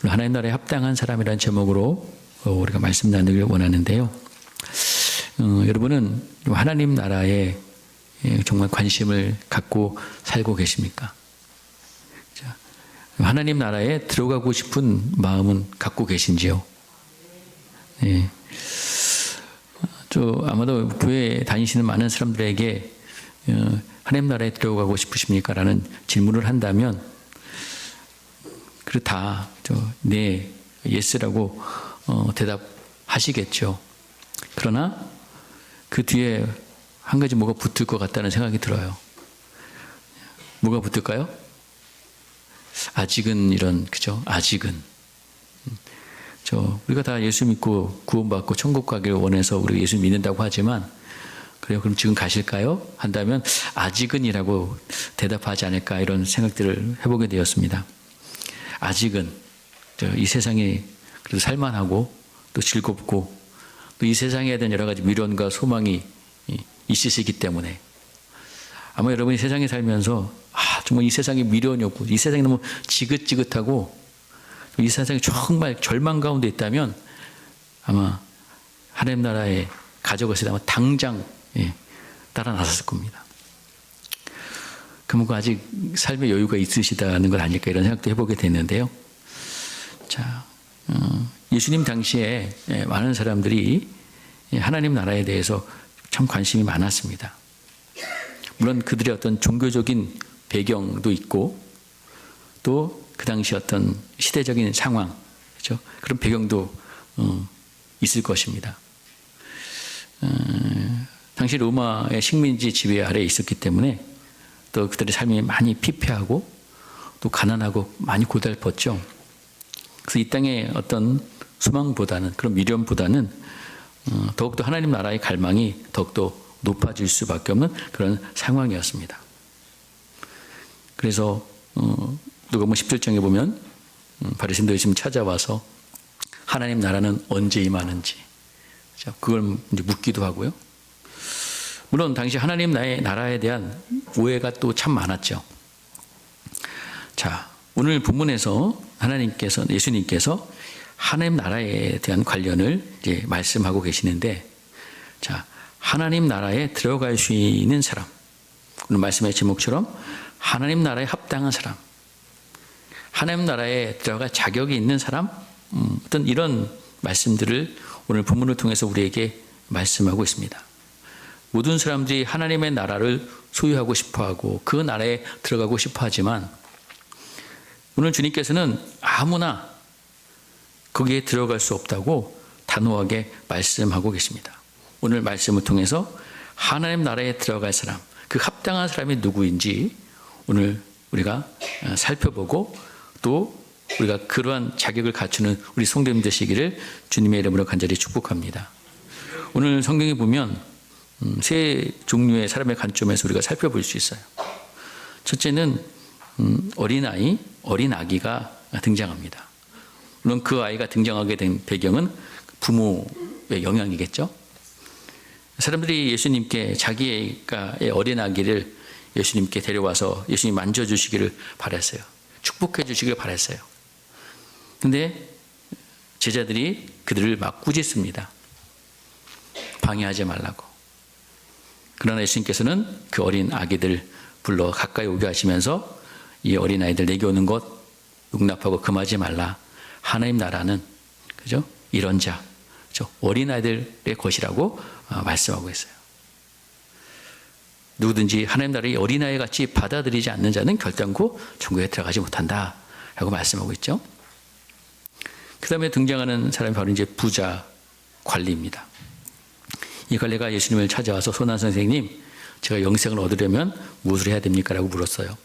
하나님 나라에 합당한 사람이라는 제목으로 우리가 말씀 나누기를 원하는데요. 여러분은 하나님 나라에 정말 관심을 갖고 살고 계십니까? 하나님 나라에 들어가고 싶은 마음은 갖고 계신지요? 네. 아마도 교회에 다니시는 많은 사람들에게 하나님 나라에 들어가고 싶으십니까? 라는 질문을 한다면 다 네, 예스라고 대답하시겠죠. 그러나 그 뒤에 한 가지 뭐가 붙을 것 같다는 생각이 들어요. 뭐가 붙을까요? 아직은 그죠? 아직은. 우리가 다 예수 믿고 구원받고 천국 가기를 원해서 우리 예수 믿는다고 하지만, 그래요, 그럼 지금 가실까요? 한다면 아직은이라고 대답하지 않을까, 이런 생각들을 해보게 되었습니다. 아직은 이 세상에 그래도 살만하고 또 즐겁고 또 이 세상에 대한 여러 가지 미련과 소망이 있으시기 때문에 아마 여러분이 세상에 살면서 정말 이 세상에 미련이 없고 이 세상이 너무 지긋지긋하고 이 세상이 정말 절망 가운데 있다면 아마 하나님 나라에 가져가시다 아마 당장 따라 나섰을 겁니다. 그러면 아직 삶의 여유가 있으시다는 건 아닐까, 이런 생각도 해보게 됐는데요. 예수님 당시에 많은 사람들이 하나님 나라에 대해서 참 관심이 많았습니다. 물론 그들의 어떤 종교적인 배경도 있고 또 그 당시 어떤 시대적인 상황, 그렇죠? 그런 배경도 있을 것입니다. 당시 로마의 식민지 지배 아래에 있었기 때문에 또 그들의 삶이 많이 피폐하고 또 가난하고 많이 고달팠죠. 그래서 이 땅의 어떤 소망보다는, 그런 미련보다는 더욱더 하나님 나라의 갈망이 더욱더 높아질 수밖에 없는 그런 상황이었습니다. 그래서 누가복음 17장에 보면 바리새인들이 지금 찾아와서 하나님 나라는 언제 임하는지 그걸 이제 묻기도 하고요. 물론 당시 하나님 나라에 대한 오해가 또 참 많았죠. 오늘 본문에서 예수님께서 하나님 나라에 대한 관련을 이제 말씀하고 계시는데, 하나님 나라에 들어갈 수 있는 사람, 오늘 말씀의 제목처럼 하나님 나라에 합당한 사람, 하나님 나라에 들어갈 자격이 있는 사람, 어떤 이런 말씀들을 오늘 본문을 통해서 우리에게 말씀하고 있습니다. 모든 사람들이 하나님의 나라를 소유하고 싶어하고 그 나라에 들어가고 싶어하지만 오늘 주님께서는 아무나 거기에 들어갈 수 없다고 단호하게 말씀하고 계십니다. 오늘 말씀을 통해서 하나님 나라에 들어갈 사람, 그 합당한 사람이 누구인지 오늘 우리가 살펴보고 또 우리가 그러한 자격을 갖추는 우리 성도님 되시기를 주님의 이름으로 간절히 축복합니다. 오늘 성경에 보면 세 종류의 사람의 관점에서 우리가 살펴볼 수 있어요. 첫째는 어린아이, 어린 아기가 등장합니다. 물론 그 아이가 등장하게 된 배경은 부모의 영향이겠죠. 사람들이 예수님께 자기의 어린 아기를 예수님께 데려와서 예수님 만져주시기를 바랐어요. 축복해 주시기를 바랐어요. 근데 제자들이 그들을 막 꾸짖습니다. 방해하지 말라고. 그러나 예수님께서는 그 어린 아기들 불러 가까이 오게 하시면서 이 어린 아이들 내게 오는 것 용납하고 금하지 말라. 하나님 나라는 그죠? 이런 자, 그죠? 어린 아이들의 것이라고 말씀하고 있어요. 누구든지 하나님 나라의 어린아이 같이 받아들이지 않는 자는 결단코 천국에 들어가지 못한다 라고 말씀하고 있죠. 그 다음에 등장하는 사람이 바로 이제 부자 관리입니다. 이 관리가 예수님을 찾아와서 소난 선생님, 제가 영생을 얻으려면 무엇을 해야 됩니까? 라고 물었어요.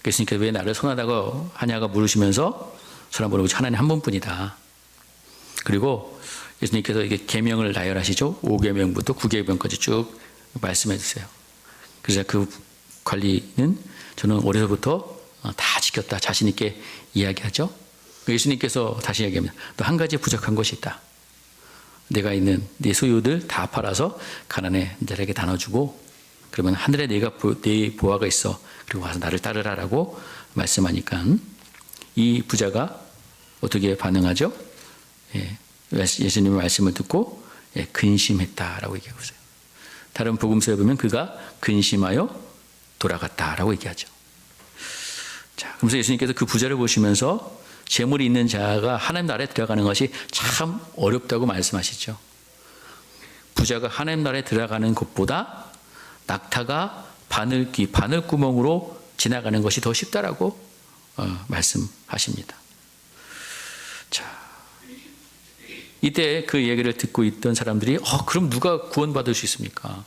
예수님께서 왜 나를 선하다고 하냐고 물으시면서 소난 보고 하나님 한 분뿐이다. 그리고 예수님께서 이게 계명을 나열하시죠. 5계명부터 9계명까지 쭉 말씀해 주세요. 그래서 그 관리는 저는 어려서부터 다 지켰다 자신 있게 이야기하죠. 예수님께서 다시 이야기합니다. 또 한 가지 부족한 것이 있다. 내가 있는 네 소유들 다 팔아서 가난한 자에게 나눠주고 그러면 하늘에 네 보화가 있어. 그리고 와서 나를 따르라라고 말씀하니까 이 부자가 어떻게 반응하죠? 예수님의 말씀을 듣고 근심했다라고 얘기하고 있어요. 다른 복음서에 보면 그가 근심하여 돌아갔다라고 얘기하죠. 자, 그러면서 예수님께서 그 부자를 보시면서 재물이 있는 자가 하나님 나라에 들어가는 것이 참 어렵다고 말씀하시죠. 부자가 하나님 나라에 들어가는 것보다 낙타가 바늘구멍으로 지나가는 것이 더 쉽다라고 말씀하십니다. 자, 이때 그 얘기를 듣고 있던 사람들이 그럼 누가 구원받을 수 있습니까?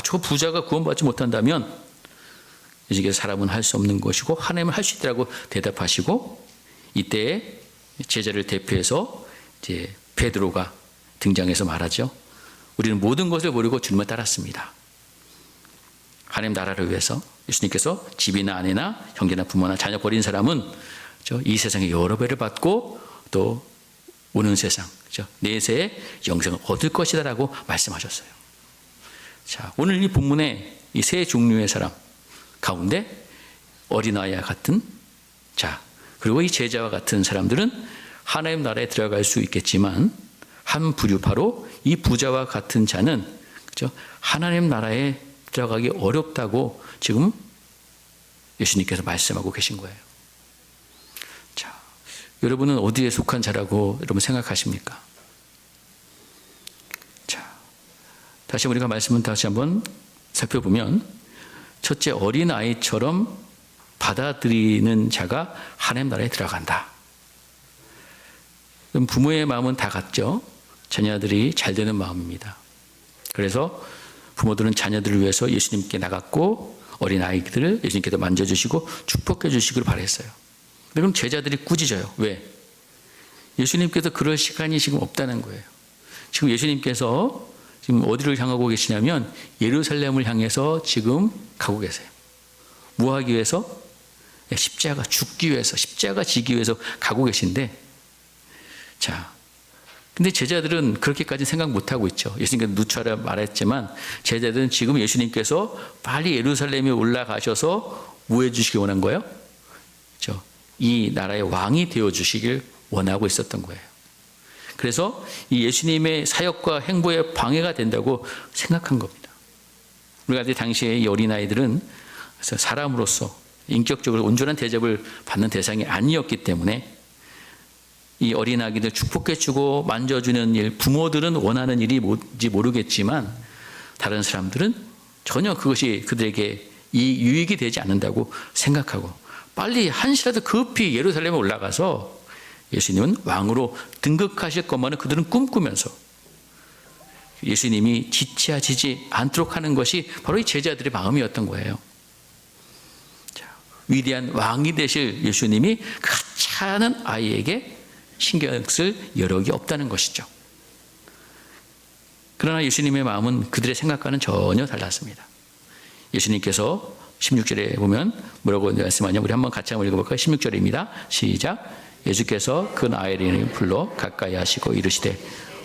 저 부자가 구원받지 못한다면 이제 사람은 할 수 없는 것이고 하나님은 할 수 있다고 대답하시고, 이때 제자를 대표해서 이제 베드로가 등장해서 말하죠. 우리는 모든 것을 버리고 주님을 따랐습니다. 하나님 나라를 위해서. 예수님께서 집이나 아내나 형제나 부모나 자녀 버린 사람은 이 세상에 여러 배를 받고 또 오는 세상 내세의 영생을 얻을 것이다라고 말씀하셨어요. 자, 오늘 이 본문에 이 세 종류의 사람 가운데 어린아이와 같은 자, 그리고 이 제자와 같은 사람들은 하나님 나라에 들어갈 수 있겠지만, 한 부류 바로 이 부자와 같은 자는 하나님 나라에 들어가기 어렵다고 지금 예수님께서 말씀하고 계신 거예요. 자, 여러분은 어디에 속한 자라고 여러분 생각하십니까? 자, 다시 우리가 말씀을 다시 한번 살펴보면, 첫째, 어린아이처럼 받아들이는 자가 하나님 나라에 들어간다. 그럼 부모의 마음은 다 같죠. 자녀들이 잘 되는 마음입니다. 그래서 부모들은 자녀들을 위해서 예수님께 나갔고 어린아이들을 예수님께서 만져주시고 축복해 주시기를 바랬어요. 그럼 제자들이 꾸짖어요. 왜? 예수님께서 그럴 시간이 지금 없다는 거예요. 지금 예수님께서 지금 어디를 향하고 계시냐면 예루살렘을 향해서 지금 가고 계세요. 뭐 하기 위해서? 십자가 죽기 위해서, 십자가 지기 위해서 가고 계신데, 자, 근데 제자들은 그렇게까지 생각 못하고 있죠. 예수님께서 누차례 말했지만 제자들은 지금 예수님께서 빨리 예루살렘에 올라가셔서 뭐 해주시기 원한 거예요? 이 나라의 왕이 되어주시길 원하고 있었던 거예요. 그래서 이 예수님의 사역과 행보에 방해가 된다고 생각한 겁니다. 우리가 당시에 이 어린아이들은 사람으로서 인격적으로 온전한 대접을 받는 대상이 아니었기 때문에 이 어린아기들 축복해주고 만져주는 일, 부모들은 원하는 일이 뭔지 모르겠지만 다른 사람들은 전혀 그것이 그들에게 이 유익이 되지 않는다고 생각하고 빨리 한시라도 급히 예루살렘에 올라가서 예수님은 왕으로 등극하실 것만을 그들은 꿈꾸면서 예수님이 지체하지 않도록 하는 것이 바로 이 제자들의 마음이었던 거예요. 자, 위대한 왕이 되실 예수님이 그 하찮은 아이에게 신경 쓸 여력이 없다는 것이죠. 그러나 예수님의 마음은 그들의 생각과는 전혀 달랐습니다. 예수님께서 16절에 보면 뭐라고 말씀하냐면 우리 한번 같이 한번 읽어볼까요? 16절입니다. 시작. 예수께서 그 아이를 불러 가까이 하시고 이르시되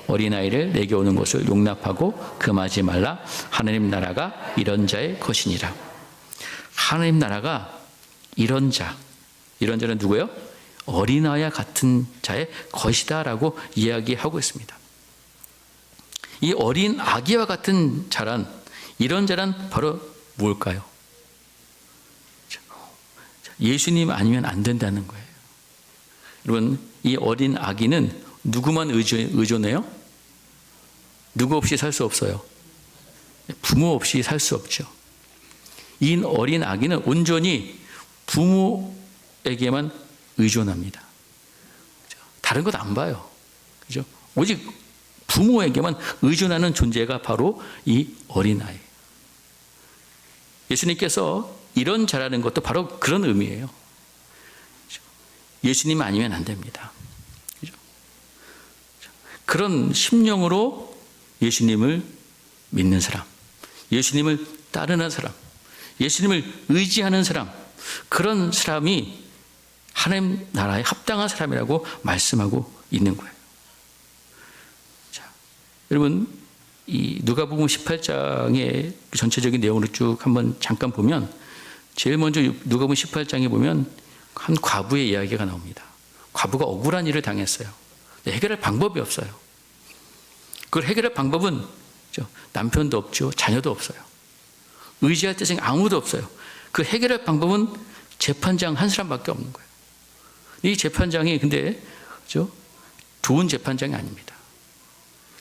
어린아이를 내게 오는 것을 용납하고 금하지 말라. 하나님 나라가 이런 자의 것이니라. 하나님 나라가 이런 자는 누구예요? 어린아이와 같은 자의 것이다 라고 이야기하고 있습니다. 이 어린 아기와 같은 자란, 이런 자란 바로 뭘까요? 예수님 아니면 안 된다는 거예요. 여러분, 이 어린 아기는 누구만 의존해요? 누구 없이 살 수 없어요. 부모 없이 살 수 없죠. 이 어린 아기는 온전히 부모에게만 의존합니다. 다른 것 안 봐요. 그죠? 오직 부모에게만 의존하는 존재가 바로 이 어린아이. 예수님께서 이런 자라는 것도 바로 그런 의미예요. 예수님 아니면 안 됩니다. 그죠? 그런 심령으로 예수님을 믿는 사람, 예수님을 따르는 사람, 예수님을 의지하는 사람, 그런 사람이 하나님 나라에 합당한 사람이라고 말씀하고 있는 거예요. 자, 여러분, 이 누가복음 18장의 전체적인 내용을 쭉 한번 잠깐 보면 제일 먼저 누가복음 18장에 보면 한 과부의 이야기가 나옵니다. 과부가 억울한 일을 당했어요. 해결할 방법이 없어요. 그걸 해결할 방법은 남편도 없죠. 자녀도 없어요. 의지할 대상이 아무도 없어요. 그 해결할 방법은 재판장 한 사람밖에 없는 거예요. 이 재판장이 근데 좋은 재판장이 아닙니다.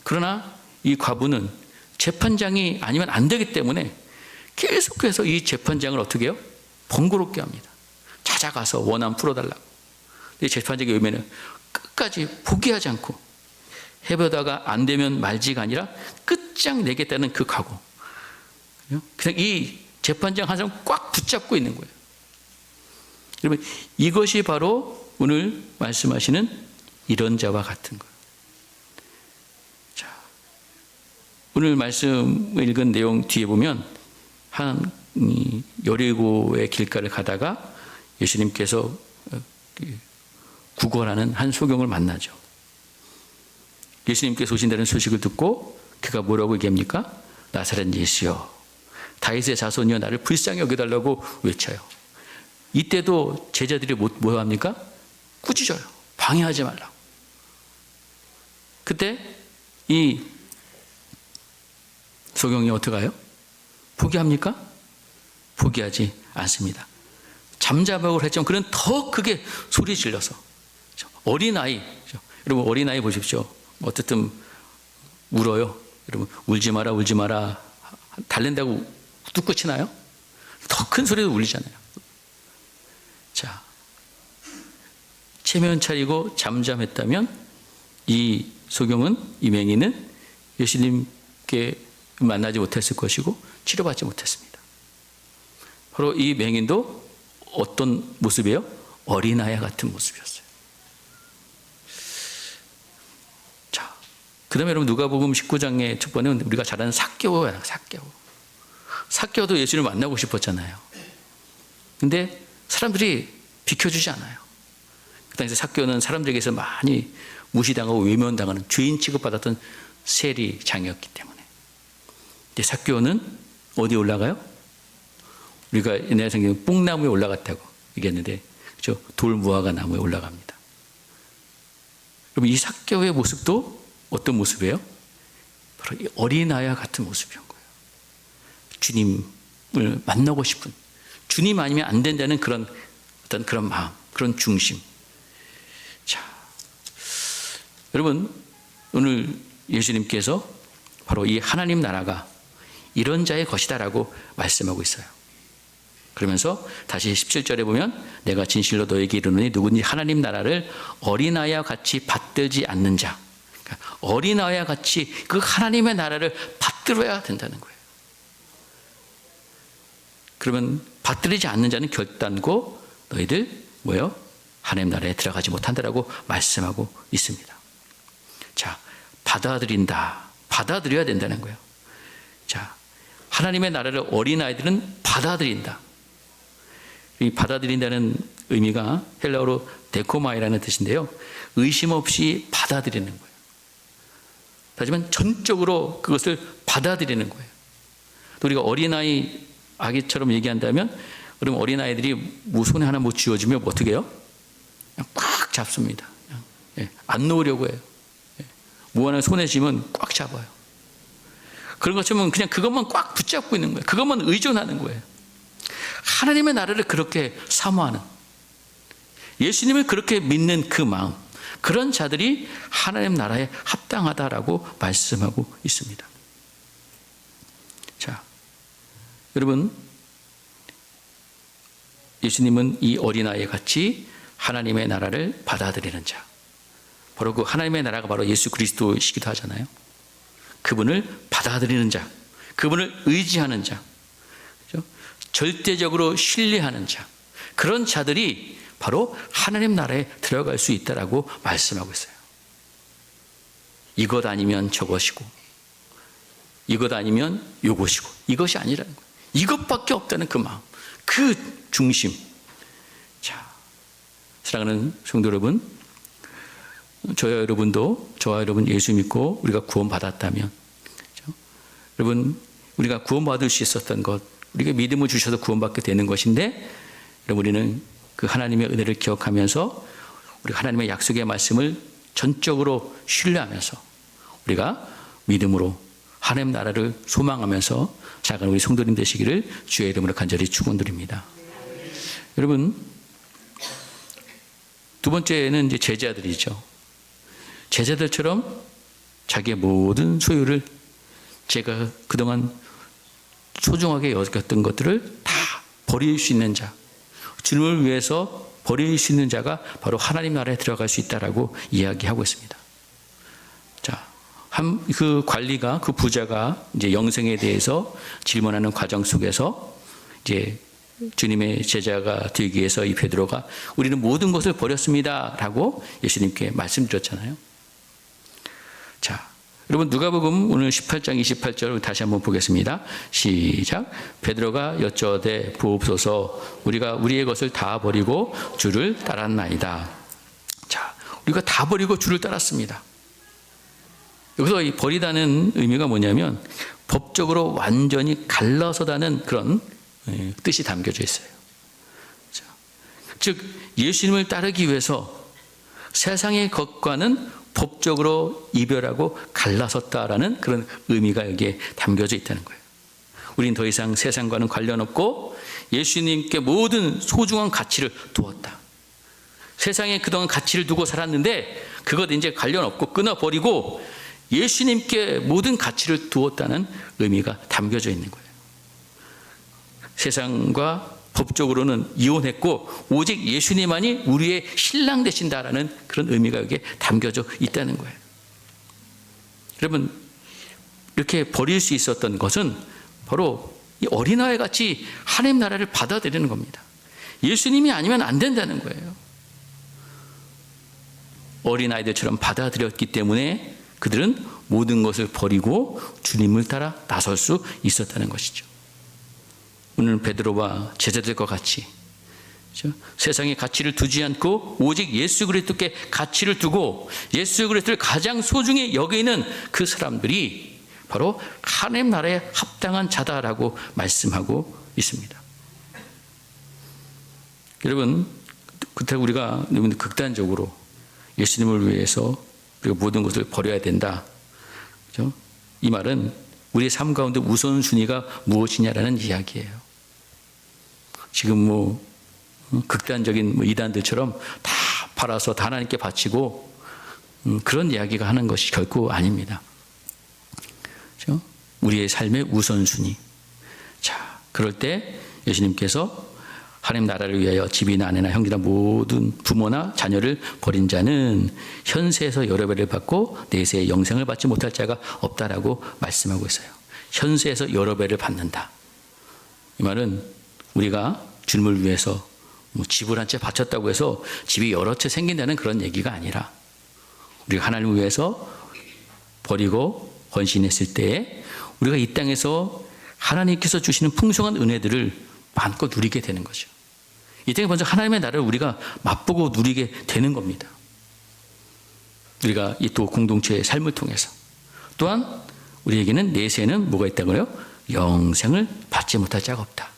그러나 이 과부는 재판장이 아니면 안 되기 때문에 계속해서 이 재판장을 어떻게 해요? 번거롭게 합니다. 찾아가서 원한 풀어달라고. 이 재판장의 의미는 끝까지 포기하지 않고 해보다가 안 되면 말지가 아니라 끝장내겠다는 그 각오. 그냥 이 재판장 한 사람 꽉 붙잡고 있는 거예요. 여러분, 이것이 바로 오늘 말씀하시는 이런 자와 같은 거예요. 자, 오늘 말씀을 읽은 내용 뒤에 보면 한 여리고의 길가를 가다가 예수님께서 구걸하는 한 소경을 만나죠. 예수님께서 오신다는 소식을 듣고 그가 뭐라고 얘기합니까? 나사렛 예수여, 다윗의 자손이여, 나를 불쌍히 여겨달라고 외쳐요. 이때도 제자들이 뭐 합니까? 꾸짖어요. 방해하지 말라고. 그때 이 소경이 어떻게 해요? 포기합니까? 포기하지 않습니다. 잠자먹을 했지만 그는 더 크게 소리 질러서, 어린아이, 여러분 어린아이 보십시오. 어쨌든 울어요. 여러분 울지 마라 울지 마라 달랜다고 뚝 끝이나요? 더 큰 소리도 울리잖아요. 자, 체면 차리고 잠잠했다면 이 소경은, 이 맹인은 예수님께 만나지 못했을 것이고 치료받지 못했습니다. 바로 이 맹인도 어떤 모습이에요? 어린아이 같은 모습이었어요. 자, 그 다음에 여러분 누가복음 19장의 첫 번째는 우리가 잘 아는 삭개오예요. 삭개오도 예수님을 만나고 싶었잖아요. 근데 사람들이 비켜주지 않아요. 그 당시 삭개오는 사람들에게서 많이 무시당하고 외면당하는 죄인 취급받았던 세리장이었기 때문에. 근데 삭개오는 어디에 올라가요? 우리가 옛날 성경에 뽕나무에 올라갔다고 얘기했는데, 그렇죠? 돌무화과 나무에 올라갑니다. 그럼 이 삭개오의 모습도 어떤 모습이에요? 바로 이 어린아이와 같은 모습이었던 거예요. 주님을 만나고 싶은, 주님 아니면 안 된다는 그런 어떤 그런 마음, 그런 중심. 자, 여러분 오늘 예수님께서 바로 이 하나님 나라가 이런 자의 것이다라고 말씀하고 있어요. 그러면서 다시 17절에 보면 내가 진실로 너에게 이르노니 누구든지 하나님 나라를 어린아이와 같이 받들지 않는 자, 그러니까 어린아이와 같이 그 하나님의 나라를 받들어야 된다는 거예요. 그러면 받들이지 않는 자는 결단코 너희들 뭐예요? 하나님 나라에 들어가지 못한다라고 말씀하고 있습니다. 자, 받아들여야 된다는 거예요. 자, 하나님의 나라를 어린아이들은 받아들인다. 이 받아들인다는 의미가 헬라어로 데코마이라는 뜻인데요. 의심 없이 받아들이는 거예요. 하지만 전적으로 그것을 받아들이는 거예요. 또 우리가 어린아이, 아기처럼 얘기한다면, 그럼 어린아이들이 손에 하나 못 쥐어주면 어떻게 해요? 그냥 꽉 잡습니다. 안 놓으려고 해요. 뭐 하나 손에 쥐면 꽉 잡아요. 그런 것처럼 그냥 그것만 꽉 붙잡고 있는 거예요. 그것만 의존하는 거예요. 하나님의 나라를 그렇게 사모하는, 예수님을 그렇게 믿는 그 마음, 그런 자들이 하나님 나라에 합당하다라고 말씀하고 있습니다. 자, 여러분, 예수님은 이 어린아이 같이 하나님의 나라를 받아들이는 자, 바로 그 하나님의 나라가 바로 예수 그리스도이시기도 하잖아요. 그분을 받아들이는 자, 그분을 의지하는 자, 그렇죠? 절대적으로 신뢰하는 자, 그런 자들이 바로 하나님 나라에 들어갈 수 있다라고 말씀하고 있어요. 이것 아니면 저것이고, 이것 아니면 요것이고, 이것이 아니라는 거예요. 이것밖에 없다는 그 마음, 그 중심. 자, 사랑하는 성도 여러분, 저와 여러분 예수 믿고 우리가 구원받았다면, 그렇죠? 여러분, 우리가 구원받을 수 있었던 것, 우리가 믿음을 주셔서 구원받게 되는 것인데, 여러분, 우리는 그 하나님의 은혜를 기억하면서 우리 하나님의 약속의 말씀을 전적으로 신뢰하면서 우리가 믿음으로 하나님 나라를 소망하면서 작은 우리 성도님 되시기를 주의 이름으로 간절히 축원드립니다. 여러분, 두 번째는 이제 제자들이죠. 제자들처럼 자기의 모든 소유를 제가 그동안 소중하게 여겼던 것들을 다 버릴 수 있는 자, 주님을 위해서 버릴 수 있는 자가 바로 하나님 나라에 들어갈 수 있다라고 이야기하고 있습니다. 자, 그 관리가, 그 부자가 이제 영생에 대해서 질문하는 과정 속에서 이제 주님의 제자가 되기 위해서 이 베드로가 우리는 모든 것을 버렸습니다라고 예수님께 말씀드렸잖아요. 자, 여러분 누가복음 오늘 18장 28절 다시 한번 보겠습니다. 시작. 베드로가 여쭤되 보옵소서 우리가 우리의 것을 다 버리고 주를 따랐나이다. 자, 우리가 다 버리고 주를 따랐습니다. 여기서 이 버리다는 의미가 뭐냐면 법적으로 완전히 갈라서다는 그런 뜻이 담겨져 있어요. 자, 즉 예수님을 따르기 위해서 세상의 것과는 법적으로 이별하고 갈라섰다라는 그런 의미가 여기에 담겨져 있다는 거예요. 우린 더 이상 세상과는 관련 없고 예수님께 모든 소중한 가치를 두었다. 세상에 그동안 가치를 두고 살았는데 그것 이제 관련 없고 끊어버리고 예수님께 모든 가치를 두었다는 의미가 담겨져 있는 거예요. 세상과 법적으로는 이혼했고 오직 예수님만이 우리의 신랑 되신다라는 그런 의미가 여기에 담겨져 있다는 거예요. 여러분, 이렇게 버릴 수 있었던 것은 바로 이 어린아이 같이 하나님 나라를 받아들이는 겁니다. 예수님이 아니면 안 된다는 거예요. 어린아이들처럼 받아들였기 때문에 그들은 모든 것을 버리고 주님을 따라 나설 수 있었다는 것이죠. 오늘 베드로와 제자들과 같이 그렇죠? 세상에 가치를 두지 않고 오직 예수 그리스도께 가치를 두고 예수 그리스도를 가장 소중히 여기는 그 사람들이 바로 하나님 나라에 합당한 자다라고 말씀하고 있습니다. 여러분, 그렇다고 우리가 극단적으로 예수님을 위해서 우리가 모든 것을 버려야 된다. 그렇죠? 이 말은 우리의 삶 가운데 우선순위가 무엇이냐라는 이야기예요. 지금 극단적인 이단들처럼 다 팔아서 다 하나님께 바치고 그런 이야기가 하는 것이 결코 아닙니다. 그렇죠? 우리의 삶의 우선순위. 자, 그럴 때 예수님께서 하나님 나라를 위하여 집이나 아내나 형제나 모든 부모나 자녀를 버린 자는 현세에서 여러 배를 받고 내세에 영생을 받지 못할 자가 없다라고 말씀하고 있어요. 현세에서 여러 배를 받는다. 이 말은 우리가 주님을 위해서 집을 한 채 바쳤다고 해서 집이 여러 채 생긴다는 그런 얘기가 아니라 우리가 하나님을 위해서 버리고 헌신했을 때에 우리가 이 땅에서 하나님께서 주시는 풍성한 은혜들을 마음껏 누리게 되는 거죠. 이 땅에 먼저 하나님의 나라를 우리가 맛보고 누리게 되는 겁니다. 우리가 이 또 공동체의 삶을 통해서 또한 우리에게는 내세에는 뭐가 있다고요? 영생을 받지 못할 자가 없다.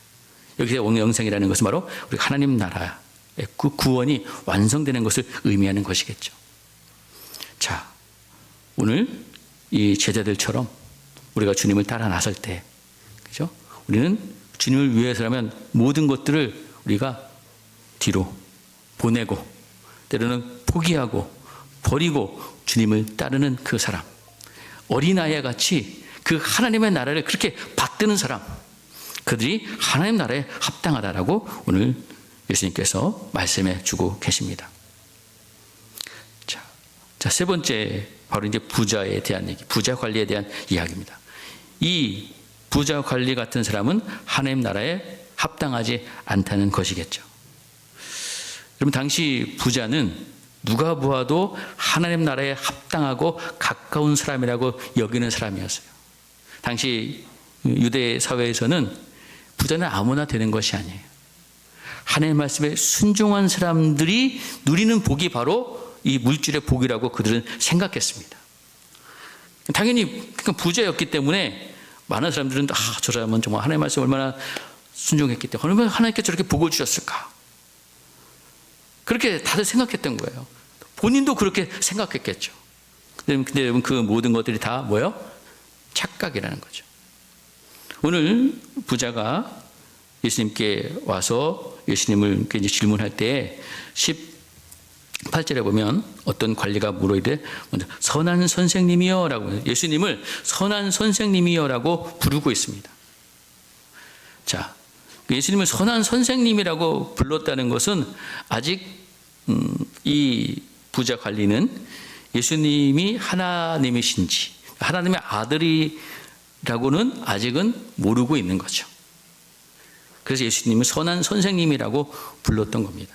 여기서 영생이라는 것은 바로 우리 하나님 나라의 그 구원이 완성되는 것을 의미하는 것이겠죠. 자, 오늘 이 제자들처럼 우리가 주님을 따라 나설 때, 그죠? 우리는 주님을 위해서라면 모든 것들을 우리가 뒤로 보내고 때로는 포기하고 버리고 주님을 따르는 그 사람, 어린아이와 같이 그 하나님의 나라를 그렇게 받드는 사람, 그들이 하나님 나라에 합당하다라고 오늘 예수님께서 말씀해 주고 계십니다. 자, 세 번째 바로 이제 부자에 대한 얘기, 부자 관리에 대한 이야기입니다. 이 부자 관리 같은 사람은 하나님 나라에 합당하지 않다는 것이겠죠. 여러분, 당시 부자는 누가 보아도 하나님 나라에 합당하고 가까운 사람이라고 여기는 사람이었어요. 당시 유대 사회에서는 부자는 아무나 되는 것이 아니에요. 하나님의 말씀에 순종한 사람들이 누리는 복이 바로 이 물질의 복이라고 그들은 생각했습니다. 당연히 부자였기 때문에 많은 사람들은 저 사람은 정말 하나님의 말씀에 얼마나 순종했기 때문에 얼마나 하나님께 저렇게 복을 주셨을까, 그렇게 다들 생각했던 거예요. 본인도 그렇게 생각했겠죠. 근데 여러분 그 모든 것들이 다 뭐예요? 착각이라는 거죠. 오늘 부자가 예수님께 와서 예수님을 이제 질문할 때 18절에 보면 어떤 관리가 물어이되 먼저 선한 선생님이여 라고 예수님을 선한 선생님이여 라고 부르고 있습니다. 자, 예수님을 선한 선생님이라고 불렀다는 것은 아직 이 부자 관리는 예수님이 하나님이신지 하나님의 아들이라고는 아직은 모르고 있는 거죠. 그래서 예수님을 선한 선생님이라고 불렀던 겁니다.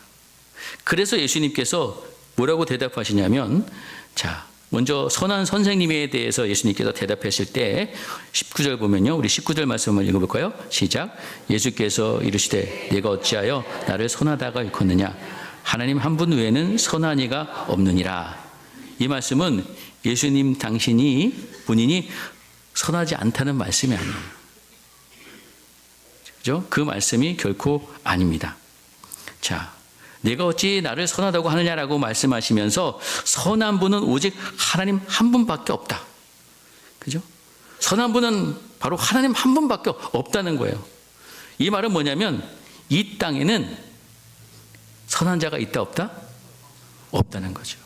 그래서 예수님께서 뭐라고 대답하시냐면, 자, 먼저 선한 선생님에 대해서 예수님께서 대답하실 때 19절 보면요. 우리 19절 말씀을 읽어볼까요? 시작. 예수께서 이르시되 내가 어찌하여 나를 선하다가 일컫느냐. 하나님 한 분 외에는 선한 이가 없느니라. 이 말씀은 예수님 당신이 본인이 선하지 않다는 말씀이 아니에요. 그죠? 그 말씀이 결코 아닙니다. 자, 내가 어찌 나를 선하다고 하느냐라고 말씀하시면서 선한 분은 오직 하나님 한 분밖에 없다. 그죠? 선한 분은 바로 하나님 한 분밖에 없다는 거예요. 이 말은 뭐냐면 이 땅에는 선한 자가 있다 없다? 없다는 거죠.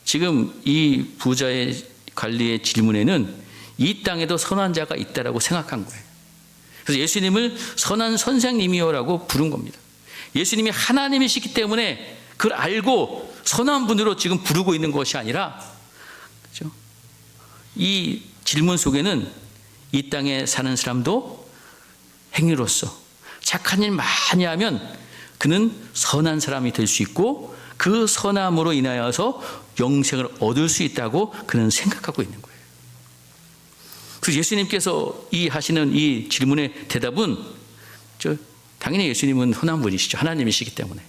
지금 이 부자의 관리의 질문에는 이 땅에도 선한 자가 있다라고 생각한 거예요. 그래서 예수님을 선한 선생님이요라고 부른 겁니다. 예수님이 하나님이시기 때문에 그걸 알고 선한 분으로 지금 부르고 있는 것이 아니라, 그렇죠? 이 질문 속에는 이 땅에 사는 사람도 행위로서 착한 일 많이 하면 그는 선한 사람이 될 수 있고 그 선함으로 인하여서 영생을 얻을 수 있다고 그는 생각하고 있는 거예요. 그래서 예수님께서 하시는 이 질문의 대답은 당연히 예수님은 선한 분이시죠. 하나님이시기 때문에.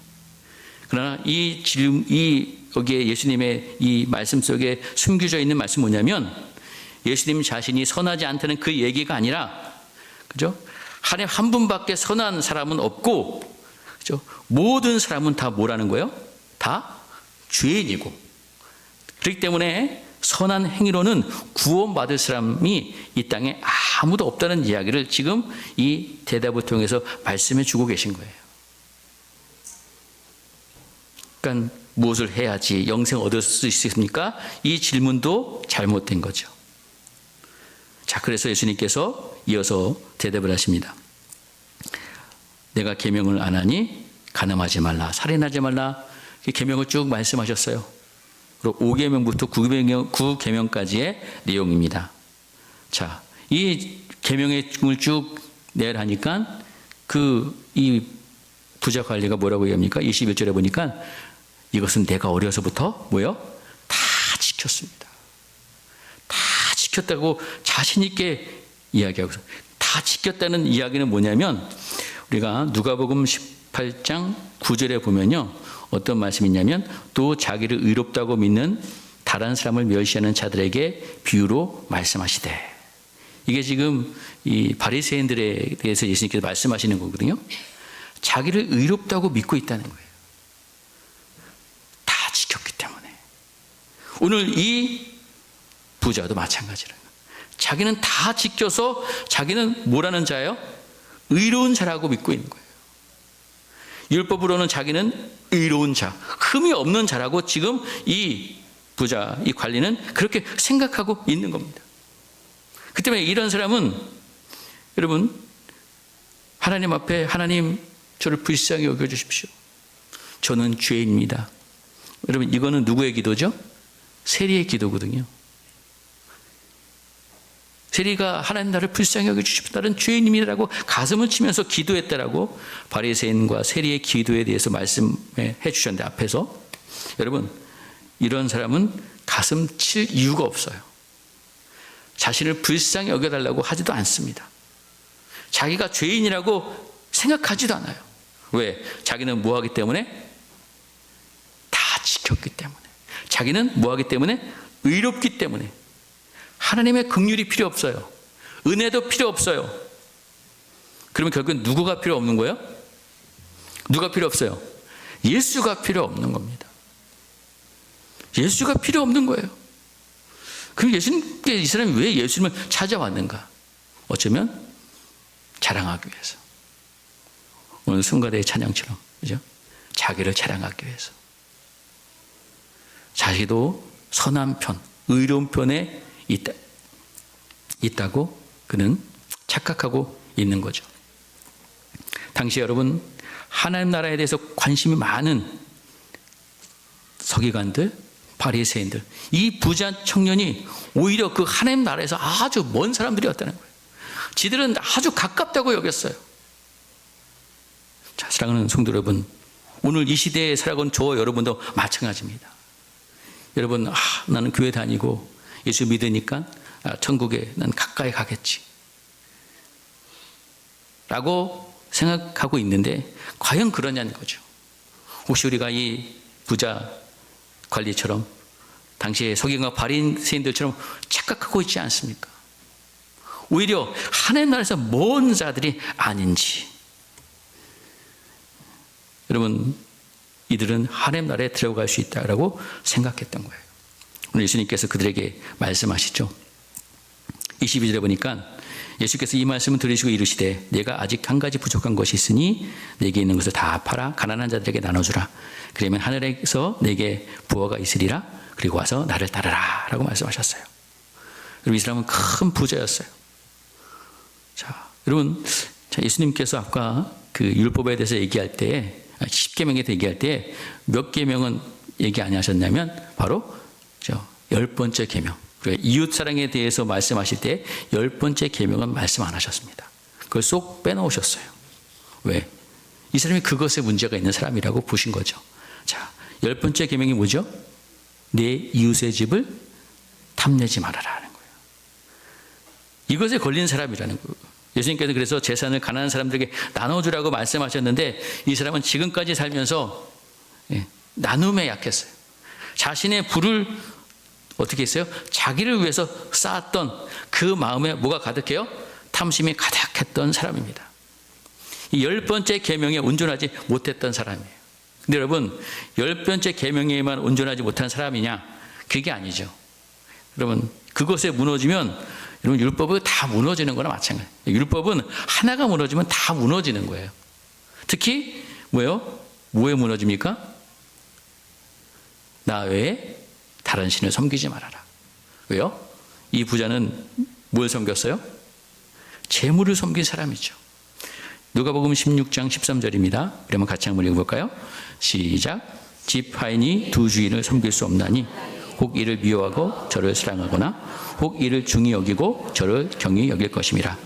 그러나 여기에 예수님의 이 말씀 속에 숨겨져 있는 말씀은 뭐냐면 예수님 자신이 선하지 않다는 그 얘기가 아니라, 그죠? 하나님 한 분밖에 선한 사람은 없고, 그죠? 모든 사람은 다 뭐라는 거예요? 다 죄인이고. 그렇기 때문에 선한 행위로는 구원받을 사람이 이 땅에 아무도 없다는 이야기를 지금 이 대답을 통해서 말씀해 주고 계신 거예요. 그러니까 무엇을 해야지 영생 얻을 수 있습니까? 이 질문도 잘못된 거죠. 자, 그래서 예수님께서 이어서 대답을 하십니다. 내가 계명을 안 하니 간음하지 말라, 살인하지 말라, 계명을 쭉 말씀하셨어요. 그리고 5계명부터 9계명까지의 내용입니다. 자, 이 계명을 쭉 내라니까 이 부자 관리가 뭐라고 얘기합니까? 21절에 보니까 이것은 내가 어려서부터 뭐요? 다 지켰습니다. 다 지켰다고 자신 있게 이야기하고, 다 지켰다는 이야기는 뭐냐면 우리가 누가복음 18장 9절에 보면요. 어떤 말씀이 있냐면 또 자기를 의롭다고 믿는 다른 사람을 멸시하는 자들에게 비유로 말씀하시되, 이게 지금 이 바리새인들에 대해서 예수님께서 말씀하시는 거거든요. 자기를 의롭다고 믿고 있다는 거예요. 다 지켰기 때문에. 오늘 이 부자도 마찬가지라는 거예요. 자기는 다 지켜서 자기는 뭐라는 자예요? 의로운 자라고 믿고 있는 거예요. 율법으로는 자기는 의로운 자, 흠이 없는 자라고 지금 이 부자, 이 관리는 그렇게 생각하고 있는 겁니다. 그 때문에 이런 사람은 여러분, 하나님 앞에 하나님 저를 불쌍히 여겨주십시오. 저는 죄인입니다. 여러분, 이거는 누구의 기도죠? 세리의 기도거든요. 세리가 하나님 나를 불쌍히 여겨주십시오. 나는 죄인입니다라고 가슴을 치면서 기도했다라고 바리새인과 세리의 기도에 대해서 말씀해 주셨는데 앞에서, 여러분, 이런 사람은 가슴 칠 이유가 없어요. 자신을 불쌍히 여겨달라고 하지도 않습니다. 자기가 죄인이라고 생각하지도 않아요. 왜? 자기는 뭐하기 때문에? 다 지켰기 때문에. 자기는 뭐하기 때문에? 의롭기 때문에. 하나님의 긍휼이 필요 없어요. 은혜도 필요 없어요. 그러면 결국은 누구가 필요 없는 거예요? 누가 필요 없어요? 예수가 필요 없는 겁니다. 예수가 필요 없는 거예요. 그럼 예수님께 이 사람이 왜 예수님을 찾아왔는가? 어쩌면 자랑하기 위해서. 오늘 순간의 찬양처럼, 그죠? 자기를 자랑하기 위해서. 자기도 선한 편, 의로운 편에 있다고 그는 착각하고 있는 거죠. 당시 여러분, 하나님 나라에 대해서 관심이 많은 서기관들, 바리새인들, 이 부자 청년이 오히려 그 하나님 나라에서 아주 먼 사람들이었다는 거예요. 지들은 아주 가깝다고 여겼어요. 자, 사랑하는 성도 여러분, 오늘 이 시대에 살아온 저와 여러분도 마찬가지입니다. 여러분, 나는 교회 다니고 예수 믿으니까 천국에 난 가까이 가겠지 라고 생각하고 있는데 과연 그러냐는 거죠. 혹시 우리가 이 부자 관리처럼 당시에 서기관과 바리새인들처럼 착각하고 있지 않습니까? 오히려 하나님 나라에서 먼 자들이 아닌지. 여러분, 이들은 하나님 나라에 들어갈 수 있다라고 생각했던 거예요. 오늘 예수님께서 그들에게 말씀하시죠. 22절에 보니까 예수께서 이 말씀을 들으시고 이르시되 내가 아직 한 가지 부족한 것이 있으니 내게 있는 것을 다 팔아 가난한 자들에게 나눠주라. 그러면 하늘에서 내게 부어가 있으리라. 그리고 와서 나를 따르라 라고 말씀하셨어요. 여러분, 이 사람은 큰 부자였어요. 자, 여러분, 예수님께서 아까 그 율법에 대해서 얘기할 때에 10계명에 대해서 얘기할 때 몇 계명은 얘기 안 하셨냐면 바로 10번째 계명, 이웃 사랑에 대해서 말씀하실 때 10번째 계명은 말씀 안 하셨습니다. 그걸 쏙 빼놓으셨어요. 왜? 이 사람이 그것에 문제가 있는 사람이라고 보신 거죠. 자, 10번째 계명이 뭐죠? 내 이웃의 집을 탐내지 말아라 하는 거예요. 이것에 걸린 사람이라는 거예요. 예수님께서 그래서 재산을 가난한 사람들에게 나눠주라고 말씀하셨는데 이 사람은 지금까지 살면서 나눔에 약했어요. 자신의 부를 어떻게 했어요? 자기를 위해서 쌓았던 그 마음에 뭐가 가득해요? 탐심이 가득했던 사람입니다. 이 10번째 계명에 온전하지 못했던 사람이에요. 근데 여러분, 10번째 계명에만 온전하지 못한 사람이냐? 그게 아니죠. 여러분, 그것에 무너지면 여러분, 율법은 다 무너지는 거나 마찬가지예요. 율법은 하나가 무너지면 다 무너지는 거예요. 특히 뭐예요? 뭐에 무너집니까? 나 외에 다른 신을 섬기지 말아라. 왜요? 이 부자는 뭘 섬겼어요? 재물을 섬긴 사람이죠. 누가복음 16장 13절입니다. 그러면 같이 한번 읽어볼까요? 시작. 집 하인이 두 주인을 섬길 수 없나니 혹 이를 미워하고 저를 사랑하거나 혹 이를 중히 여기고 저를 경히 여길 것임이라.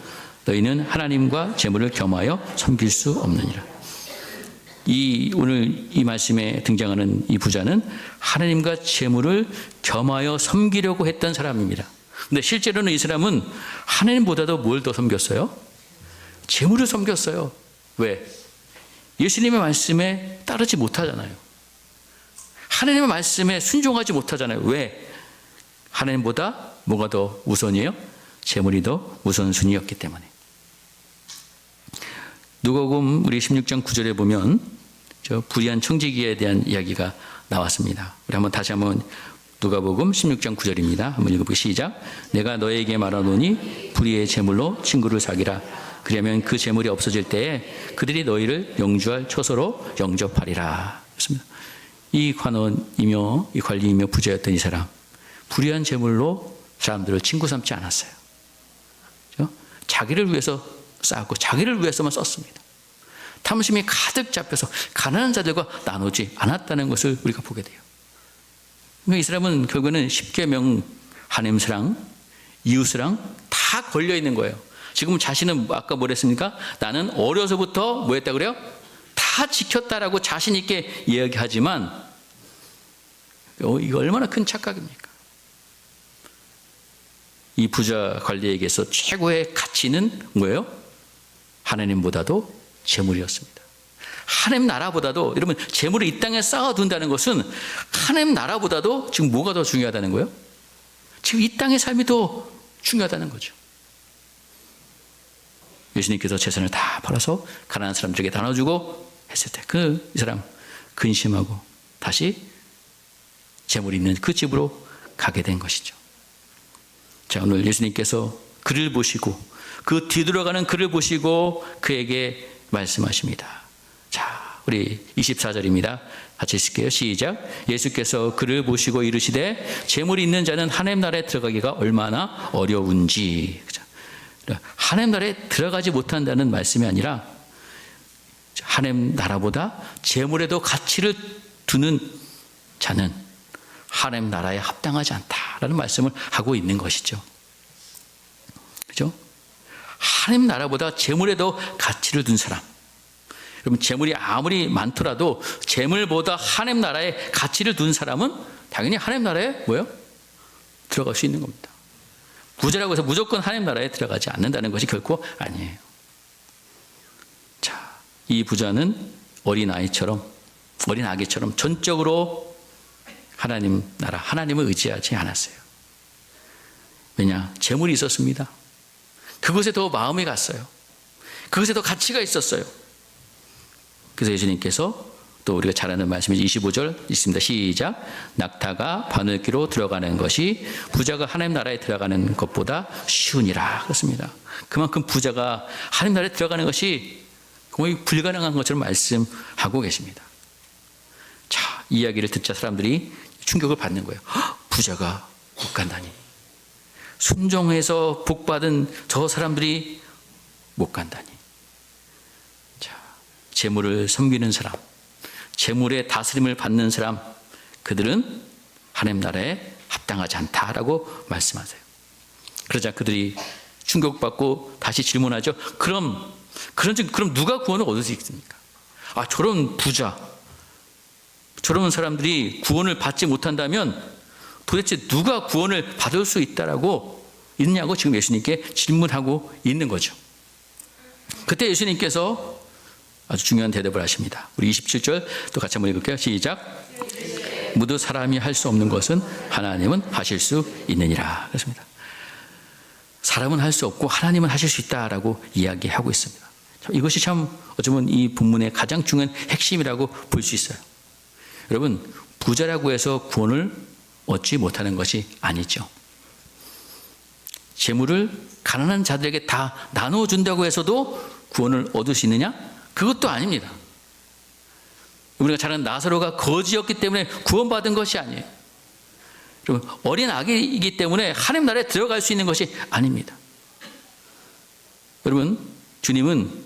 너희는 하나님과 재물을 겸하여 섬길 수 없느니라. 오늘 이 말씀에 등장하는 이 부자는 하나님과 재물을 겸하여 섬기려고 했던 사람입니다. 근데 실제로는 이 사람은 하나님보다도 뭘 더 섬겼어요? 재물을 섬겼어요. 왜? 예수님의 말씀에 따르지 못하잖아요. 하나님의 말씀에 순종하지 못하잖아요. 왜? 하나님보다 뭐가 더 우선이에요? 재물이 더 우선순위였기 때문에. 누가복음 우리 16장 9절에 보면 저 불의한 청지기에 대한 이야기가 나왔습니다. 우리 다시 한번 누가복음 16장 9절입니다. 한번 읽어보기 시작. 내가 너에게 말하노니 불의의 재물로 친구를 사귀라. 그러면 그 재물이 없어질 때에 그들이 너희를 영주할 처소로 영접하리라. 그렇습니다. 이 관원이며 이 관리이며 부자였던 이 사람, 불의한 재물로 사람들을 친구 삼지 않았어요. 그렇죠? 자기를 위해서 쌓았고 자기를 위해서만 썼습니다. 탐심이 가득 잡혀서 가난한 자들과 나누지 않았다는 것을 우리가 보게 돼요. 이 사람은 결국에는 10계명, 하나님 사랑, 이웃 사랑 다 걸려 있는 거예요. 지금 자신은 아까 뭐랬습니까? 나는 어려서부터 뭐 했다 그래요? 다 지켰다라고 자신 있게 이야기하지만 이거 얼마나 큰 착각입니까? 이 부자 관리에게서 최고의 가치는 뭐예요? 하나님보다도 재물이었습니다. 하나님 나라보다도, 여러분, 재물을 이 땅에 쌓아둔다는 것은 하나님 나라보다도 지금 뭐가 더 중요하다는 거예요? 지금 이 땅의 삶이 더 중요하다는 거죠. 예수님께서 재산을 다 팔아서 가난한 사람들에게 나눠주고 했을 때 이 사람 근심하고 다시 재물이 있는 그 집으로 가게 된 것이죠. 자, 오늘 예수님께서 그를 보시고 그 뒤돌아가는 그를 보시고 그에게 말씀하십니다. 자, 우리 24절입니다. 같이 읽을게요. 시작. 예수께서 그를 보시고 이르시되 재물이 있는 자는 하나님 나라에 들어가기가 얼마나 어려운지. 하나님 나라에 들어가지 못한다는 말씀이 아니라 하나님 나라보다 재물에도 가치를 두는 자는 하나님 나라에 합당하지 않다라는 말씀을 하고 있는 것이죠. 그렇죠? 하나님 나라보다 재물에도 가치를 둔 사람. 여러분, 재물이 아무리 많더라도 재물보다 하나님 나라에 가치를 둔 사람은 당연히 하나님 나라에 뭐예요? 들어갈 수 있는 겁니다. 부자라고 해서 무조건 하나님 나라에 들어가지 않는다는 것이 결코 아니에요. 자, 이 부자는 어린 아기처럼 전적으로 하나님 나라, 하나님을 의지하지 않았어요. 왜냐? 재물이 있었습니다. 그것에 더 마음이 갔어요. 그것에 더 가치가 있었어요. 그래서 예수님께서 또 우리가 잘 아는 말씀이 25절 있습니다. 시작. 낙타가 바늘귀로 들어가는 것이 부자가 하나님 나라에 들어가는 것보다 쉬우니라. 그렇습니다. 그만큼 부자가 하나님 나라에 들어가는 것이 거의 불가능한 것처럼 말씀하고 계십니다. 자, 이야기를 듣자 사람들이 충격을 받는 거예요. 부자가 못 간다니. 순종해서 복받은 저 사람들이 못 간다니. 자, 재물을 섬기는 사람, 재물의 다스림을 받는 사람, 그들은 하나님 나라에 합당하지 않다라고 말씀하세요. 그러자 그들이 충격받고 다시 질문하죠. 그럼 누가 구원을 얻을 수 있습니까? 아, 저런 부자, 저런 사람들이 구원을 받지 못한다면 도대체 누가 구원을 받을 수 있냐고 지금 예수님께 질문하고 있는 거죠. 그때 예수님께서 아주 중요한 대답을 하십니다. 우리 27절 또 같이 한번 읽을게요. 시작. 모두 사람이 할 수 없는 것은 하나님은 하실 수 있느니라. 그렇습니다. 사람은 할 수 없고 하나님은 하실 수 있다라고 이야기하고 있습니다. 이것이 참 어쩌면 이 본문의 가장 중요한 핵심이라고 볼 수 있어요. 여러분, 부자라고 해서 구원을 얻지 못하는 것이 아니죠. 재물을 가난한 자들에게 다 나눠준다고 해서도 구원을 얻을 수 있느냐? 그것도 아닙니다. 우리가 잘 아는 나사로가 거지였기 때문에 구원받은 것이 아니에요. 여러분, 어린 아기이기 때문에 하나님 나라에 들어갈 수 있는 것이 아닙니다. 여러분, 주님은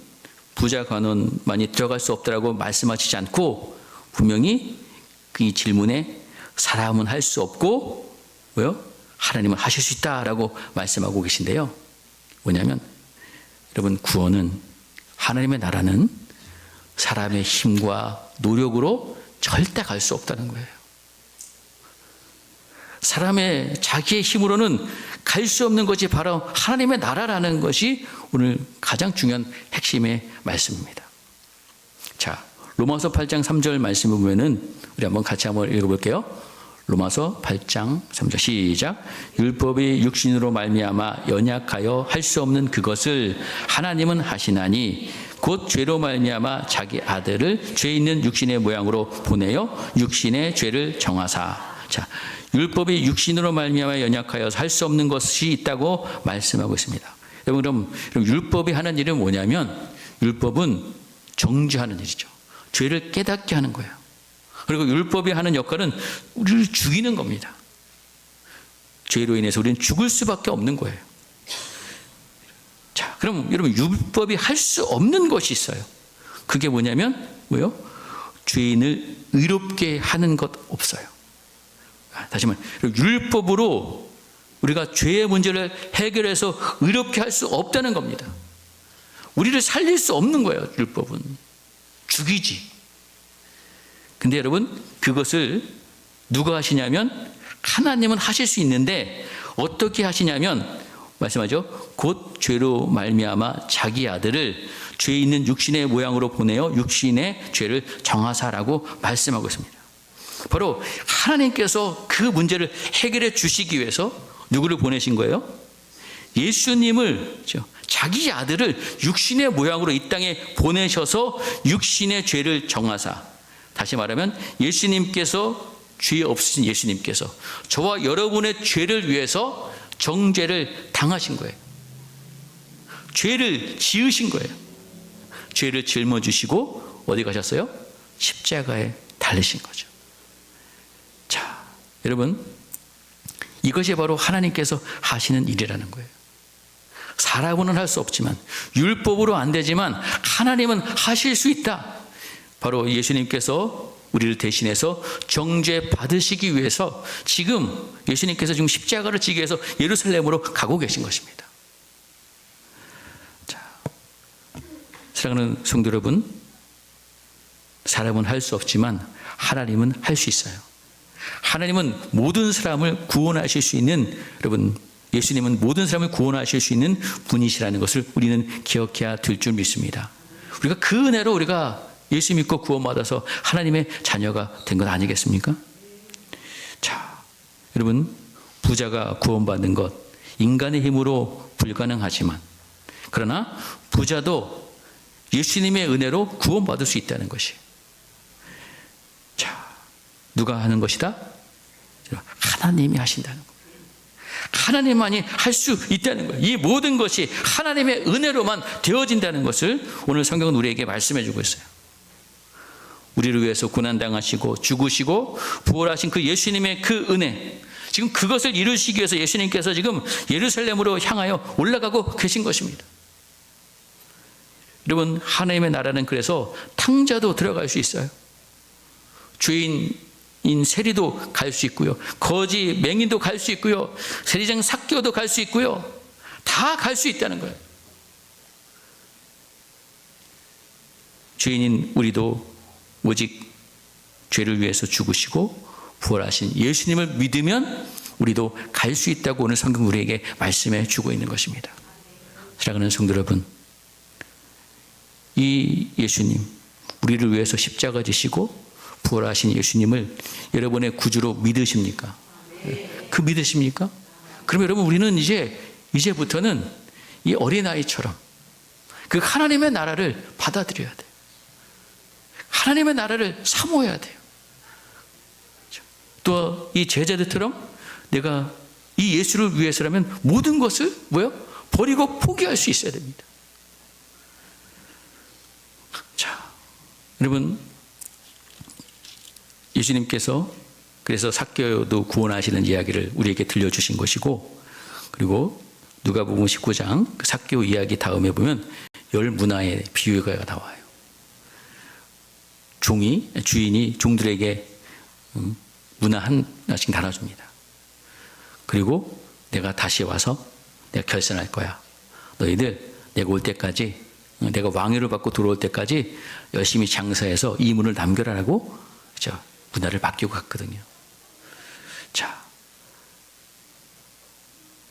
부자 관원만이 들어갈 수 없다라고 말씀하시지 않고 분명히 그 질문에 사람은 할 수 없고 하나님은 하실 수 있다라고 말씀하고 계신데요. 뭐냐면 여러분, 구원은, 하나님의 나라는 사람의 힘과 노력으로 절대 갈 수 없다는 거예요. 사람의 자기의 힘으로는 갈 수 없는 것이 바로 하나님의 나라라는 것이 오늘 가장 중요한 핵심의 말씀입니다. 자, 로마서 8장 3절 말씀을 보면은 우리 한번 같이 한번 읽어볼게요. 로마서 8장 3절 시작. 율법이 육신으로 말미암아 연약하여 할 수 없는 그것을 하나님은 하시나니 곧 죄로 말미암아 자기 아들을 죄 있는 육신의 모양으로 보내어 육신의 죄를 정하사. 자, 율법이 육신으로 말미암아 연약하여 할 수 없는 것이 있다고 말씀하고 있습니다. 여러분, 그럼 율법이 하는 일은 뭐냐면 율법은 정죄하는 일이죠. 죄를 깨닫게 하는 거예요. 그리고 율법이 하는 역할은 우리를 죽이는 겁니다. 죄로 인해서 우리는 죽을 수밖에 없는 거예요. 자, 그럼 여러분, 율법이 할 수 없는 것이 있어요. 그게 뭐냐면 죄인을 의롭게 하는 것 없어요. 다시 말해, 율법으로 우리가 죄의 문제를 해결해서 의롭게 할 수 없다는 겁니다. 우리를 살릴 수 없는 거예요. 율법은 죽이지. 근데 여러분, 그것을 누가 하시냐면 하나님은 하실 수 있는데 어떻게 하시냐면 말씀하죠. 곧 죄로 말미암아 자기 아들을 죄 있는 육신의 모양으로 보내어 육신의 죄를 정하사라고 말씀하고 있습니다. 바로 하나님께서 그 문제를 해결해 주시기 위해서 누구를 보내신 거예요? 예수님을, 자기 아들을 육신의 모양으로 이 땅에 보내셔서 육신의 죄를 정하사. 다시 말하면 예수님께서 죄 없으신 예수님께서 저와 여러분의 죄를 위해서 정죄를 당하신 거예요. 죄를 지으신 거예요. 죄를 짊어지시고 어디 가셨어요? 십자가에 달리신 거죠. 자, 여러분, 이것이 바로 하나님께서 하시는 일이라는 거예요. 사람으로는 할 수 없지만, 율법으로 안 되지만 하나님은 하실 수 있다. 바로 예수님께서 우리를 대신해서 정죄 받으시기 위해서 지금 예수님께서 지금 십자가를 지기 위해서 예루살렘으로 가고 계신 것입니다. 자, 사랑하는 성도 여러분, 사람은 할 수 없지만 하나님은 할 수 있어요. 하나님은 모든 사람을 구원하실 수 있는, 여러분, 예수님은 모든 사람을 구원하실 수 있는 분이시라는 것을 우리는 기억해야 될 줄 믿습니다. 우리가 그 은혜로 우리가 예수 믿고 구원받아서 하나님의 자녀가 된 것 아니겠습니까? 자, 여러분, 부자가 구원받는 것, 인간의 힘으로 불가능하지만, 그러나 부자도 예수님의 은혜로 구원받을 수 있다는 것이. 자, 누가 하는 것이다? 하나님이 하신다는 것. 하나님만이 할 수 있다는 거예요. 이 모든 것이 하나님의 은혜로만 되어진다는 것을 오늘 성경은 우리에게 말씀해 주고 있어요. 우리를 위해서 고난당하시고 죽으시고 부활하신 그 예수님의 그 은혜, 지금 그것을 이루시기 위해서 예수님께서 지금 예루살렘으로 향하여 올라가고 계신 것입니다. 여러분, 하나님의 나라는 그래서 탕자도 들어갈 수 있어요. 죄인인 세리도 갈 수 있고요, 거지 맹인도 갈 수 있고요, 세리장 삭개오도 갈 수 있고요, 다 갈 수 있다는 거예요. 죄인인 우리도 오직 죄를 위해서 죽으시고 부활하신 예수님을 믿으면 우리도 갈 수 있다고 오늘 성경 우리에게 말씀해 주고 있는 것입니다. 사랑하는 성도 여러분, 이 예수님, 우리를 위해서 십자가 지시고 부활하신 예수님을 여러분의 구주로 믿으십니까? 그 믿으십니까? 그럼 여러분, 우리는 이제부터는 이 어린아이처럼 그 하나님의 나라를 받아들여야 돼요. 하나님의 나라를 사모해야 돼요. 또 이 제자들처럼 내가 이 예수를 위해서라면 모든 것을 버리고 포기할 수 있어야 됩니다. 자, 여러분, 예수님께서 그래서 삭개오도 구원하시는 이야기를 우리에게 들려주신 것이고, 그리고 누가복음 19장 그 삭개오 이야기 다음에 보면 열 문화의 비유가 나와요. 주인이 종들에게 문화 하나씩 나눠줍니다. 그리고 내가 다시 와서 내가 결산할 거야. 너희들 내가 올 때까지, 내가 왕위를 받고 들어올 때까지 열심히 장사해서 이 문을 남겨라라고 문화를 맡기고 갔거든요. 자,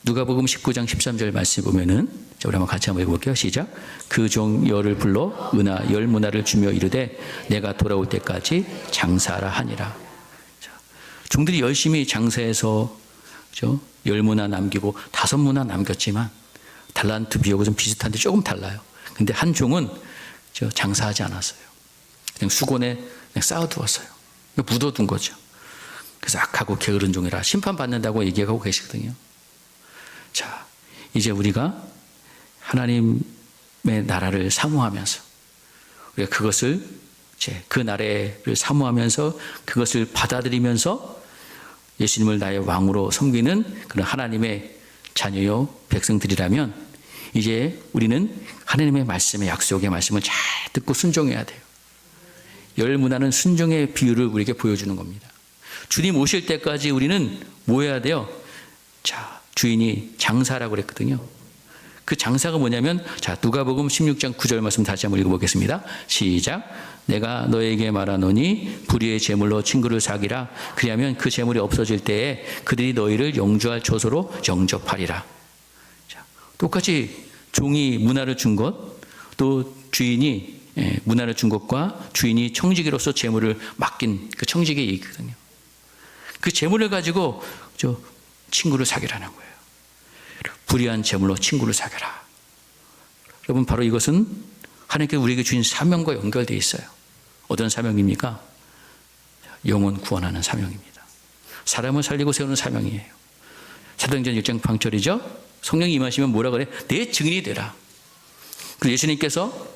누가복음 19장 13절 말씀 보면은, 우리 한번 같이 한번 읽어볼게요. 시작. 그 종 열을 불러 은하 열 문화를 주며 이르되 내가 돌아올 때까지 장사하라 하니라. 자, 종들이 열심히 장사해서 열 문화 남기고 5 문화 남겼지만 달란트 비하고 좀 비슷한데 조금 달라요. 근데 한 종은 장사하지 않았어요. 그냥 수건에 그냥 쌓아두었어요. 묻어둔 거죠. 그래서 악하고 게으른 종이라 심판받는다고 얘기하고 계시거든요. 자, 이제 우리가 하나님의 나라를 사모하면서, 우리가 그것을 그 나라를 사모하면서 그것을 받아들이면서 예수님을 나의 왕으로 섬기는 그런 하나님의 자녀요 백성들이라면, 이제 우리는 하나님의 말씀의 약속의 말씀을 잘 듣고 순종해야 돼요. 열 문화는 순종의 비유를 우리에게 보여주는 겁니다. 주님 오실 때까지 우리는 뭐 해야 돼요? 자, 주인이 장사라고 그랬거든요. 그 장사가 뭐냐면, 자, 누가복음 16장 9절 말씀 다시 한번 읽어보겠습니다. 시작. 내가 너에게 말하노니 불의의 제물로 친구를 사기라. 그리하면 그 제물이 없어질 때에 그들이 너희를 영주할 처소로 영접하리라. 자, 똑같이 종이 문화를 준 것, 또 주인이 문화를 준 것과 주인이 청지기로서 제물을 맡긴 그 청지기의 얘기거든요. 그 제물을 가지고 친구를 사귀라는 거예요. 불의한 제물로 친구를 사귀라. 여러분, 바로 이것은 하나님께서 우리에게 주신 사명과 연결되어 있어요. 어떤 사명입니까? 영혼 구원하는 사명입니다. 사람을 살리고 세우는 사명이에요. 사도행전 1장 8절이죠. 성령이 임하시면 뭐라 그래? 내 증인이 되라. 그리고 예수님께서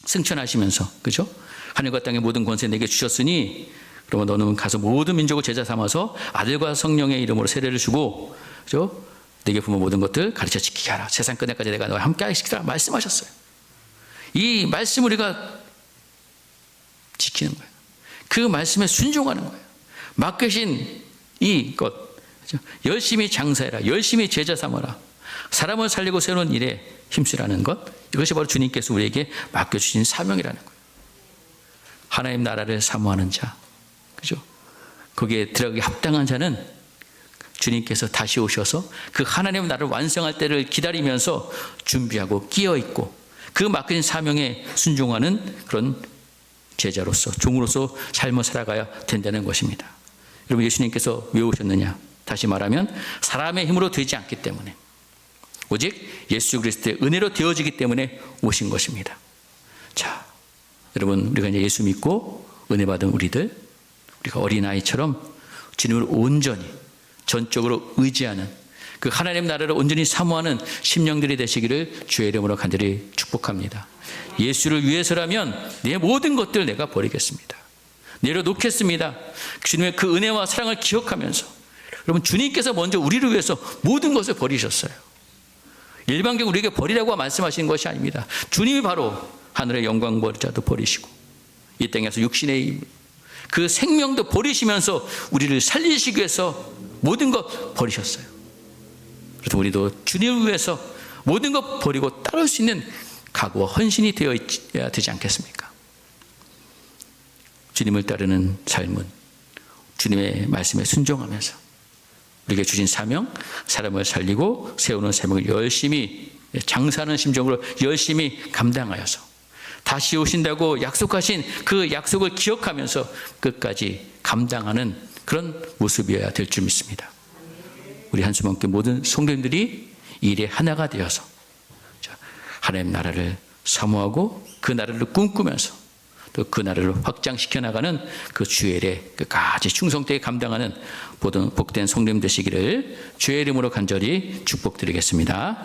승천하시면서, 그죠? 하늘과 땅의 모든 권세 내게 주셨으니 그러면 너는 가서 모든 민족을 제자 삼아서 아들과 성령의 이름으로 세례를 주고, 그죠? 내게 부모 모든 것들 가르쳐 지키게 하라. 세상 끝날까지 내가 너와 함께 하시리라 말씀하셨어요. 이 말씀 우리가 지키는 거예요. 그 말씀에 순종하는 거예요. 맡기신 이것, 그죠? 열심히 장사해라. 열심히 제자 삼아라. 사람을 살리고 세우는 일에 힘쓰라는 것, 이것이 바로 주님께서 우리에게 맡겨주신 사명이라는 거예요. 하나님 나라를 사모하는 자, 그죠? 거기에 들어가기 합당한 자는 주님께서 다시 오셔서 그 하나님 나라를 완성할 때를 기다리면서 준비하고 끼어 있고 그 맡겨진 사명에 순종하는 그런 제자로서, 종으로서 삶을 살아가야 된다는 것입니다. 여러분, 예수님께서 왜 오셨느냐? 다시 말하면 사람의 힘으로 되지 않기 때문에, 오직 예수 그리스도의 은혜로 되어지기 때문에 오신 것입니다. 자, 여러분, 우리가 이제 예수 믿고 은혜 받은 우리들, 우리가 어린아이처럼 주님을 온전히 전적으로 의지하는 그 하나님 나라를 온전히 사모하는 심령들이 되시기를 주의 이름으로 간절히 축복합니다. 예수를 위해서라면 내 모든 것들 내가 버리겠습니다. 내려놓겠습니다. 주님의 그 은혜와 사랑을 기억하면서, 여러분, 주님께서 먼저 우리를 위해서 모든 것을 버리셨어요. 일반적으로 우리에게 버리라고 말씀하시는 것이 아닙니다. 주님이 바로 하늘의 영광 버리자도 버리시고 이 땅에서 육신의 힘, 그 생명도 버리시면서 우리를 살리시기 위해서 모든 것 버리셨어요. 그래서 우리도 주님을 위해서 모든 것 버리고 따를 수 있는 각오와 헌신이 되어야 되지 않겠습니까? 주님을 따르는 삶은 주님의 말씀에 순종하면서 우리에게 주신 사명, 사람을 살리고 세우는 사명을 열심히 장사하는 심정으로 열심히 감당하여서 다시 오신다고 약속하신 그 약속을 기억하면서 끝까지 감당하는 그런 모습이어야 될 줄 믿습니다. 우리 한수목교 모든 성도님들이 이 일에 하나가 되어서 하나님 나라를 사모하고 그 나라를 꿈꾸면서 또 그 나라를 확장시켜 나가는 그 주의 일에 끝까지 충성되게 감당하는 복된 성도님 되시기를 주의 이름으로 간절히 축복드리겠습니다.